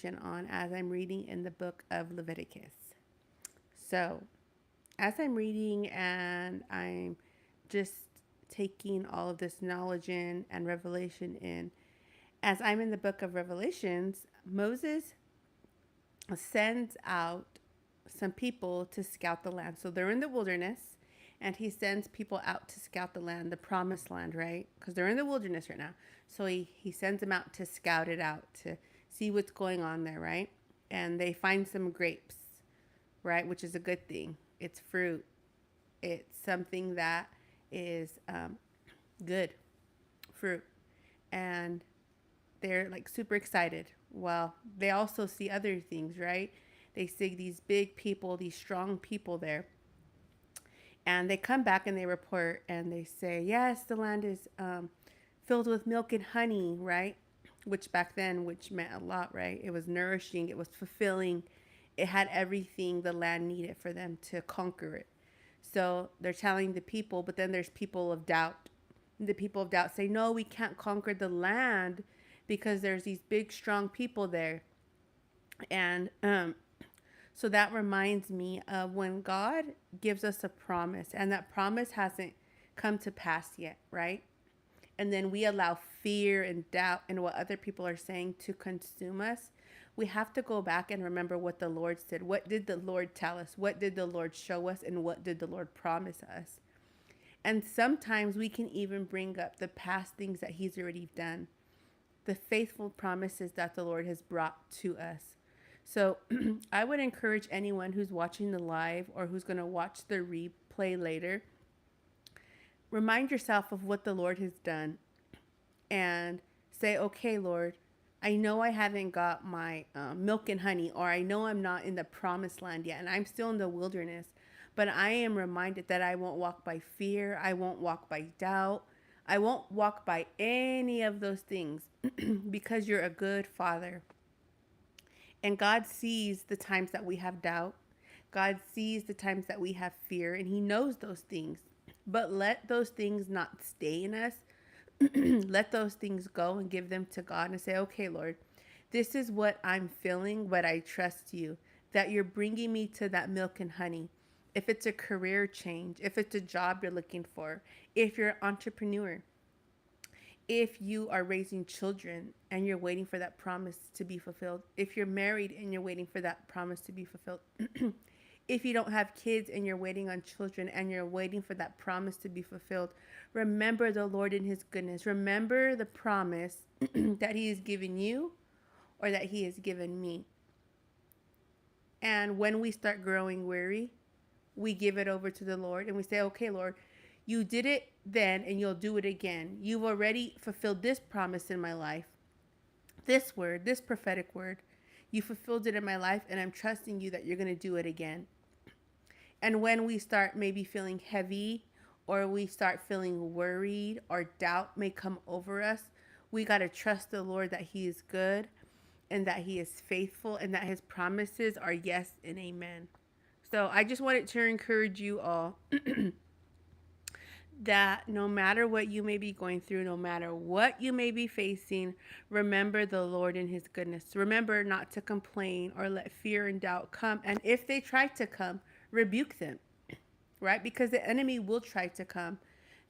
on as I'm reading in the book of Leviticus. So, as I'm reading and I'm just taking all of this knowledge in and revelation in, as I'm in the book of Revelations, Moses sends out some people to scout the land. So they're in the wilderness and he sends people out to scout the land, the promised land, right? Because they're in the wilderness right now. So he sends them out to scout it out, to see what's going on there, right? And they find some grapes, right? Which is a good thing. It's fruit, it's something that is good fruit. And they're like super excited. Well, they also see other things, right? They see these big people, these strong people there. And they come back and they report and they say, yes, the land is filled with milk and honey, right? Which back then, which meant a lot, right? It was nourishing, it was fulfilling, it had everything the land needed for them to conquer it. So they're telling the people, but then there's people of doubt. The people of doubt say, no, we can't conquer the land because there's these big, strong people there. And so that reminds me of when God gives us a promise and that promise hasn't come to pass yet, right? And then we allow fear and doubt and what other people are saying to consume us. We have to go back and remember what the Lord said. What did the Lord tell us? What did the Lord show us? And what did the Lord promise us? And sometimes we can even bring up the past things that He's already done, the faithful promises that the Lord has brought to us. So I would encourage anyone who's watching the live or who's going to watch the replay later, remind yourself of what the Lord has done and say, okay, Lord, I know I haven't got my milk and honey, or I know I'm not in the promised land yet, and I'm still in the wilderness. But I am reminded that I won't walk by fear. I won't walk by doubt. I won't walk by any of those things because you're a good father. And God sees the times that we have doubt. God sees the times that we have fear, and He knows those things. But let those things not stay in us. Let those things go and give them to God and say, okay, Lord, this is what I'm feeling, but I trust you that you're bringing me to that milk and honey. If it's a career change, if it's a job you're looking for, if you're an entrepreneur, if you are raising children and you're waiting for that promise to be fulfilled, if you're married and you're waiting for that promise to be fulfilled, if you don't have kids and you're waiting on children and you're waiting for that promise to be fulfilled, remember the Lord in His goodness. Remember the promise that He has given you or that He has given me. And when we start growing weary, we give it over to the Lord and we say, okay, Lord, you did it then and you'll do it again. You've already fulfilled this promise in my life, this word, this prophetic word. You fulfilled it in my life, and I'm trusting you that you're going to do it again. And when we start maybe feeling heavy or we start feeling worried or doubt may come over us, we got to trust the Lord that He is good and that He is faithful and that His promises are yes and amen. So I just wanted to encourage you all that no matter what you may be going through, no matter what you may be facing, remember the Lord and His goodness. Remember not to complain or let fear and doubt come. And if they try to come, rebuke them, right? Because the enemy will try to come.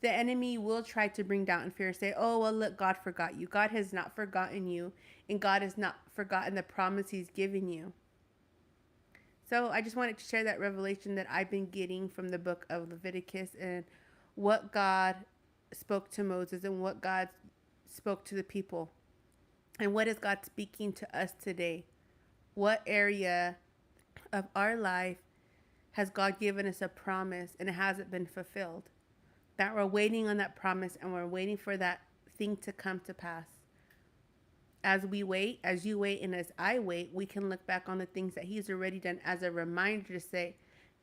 The enemy will try to bring doubt and fear and say, oh, well, look, God forgot you. God has not forgotten you, and God has not forgotten the promise He's given you. So I just wanted to share that revelation that I've been getting from the book of Leviticus and what God spoke to Moses and what God spoke to the people. And what is God speaking to us today? What area of our life has God given us a promise and it hasn't been fulfilled? That we're waiting on that promise and we're waiting for that thing to come to pass. As we wait, as you wait, and as I wait, we can look back on the things that He's already done as a reminder to say,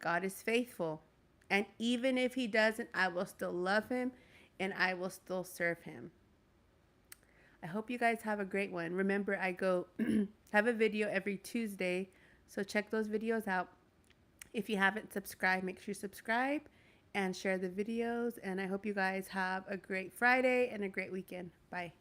God is faithful. And even if He doesn't, I will still love Him and I will still serve Him. I hope you guys have a great one. Remember, I go have a video every Tuesday, so check those videos out. If you haven't subscribed, make sure you subscribe and share the videos. And I hope you guys have a great Friday and a great weekend. Bye.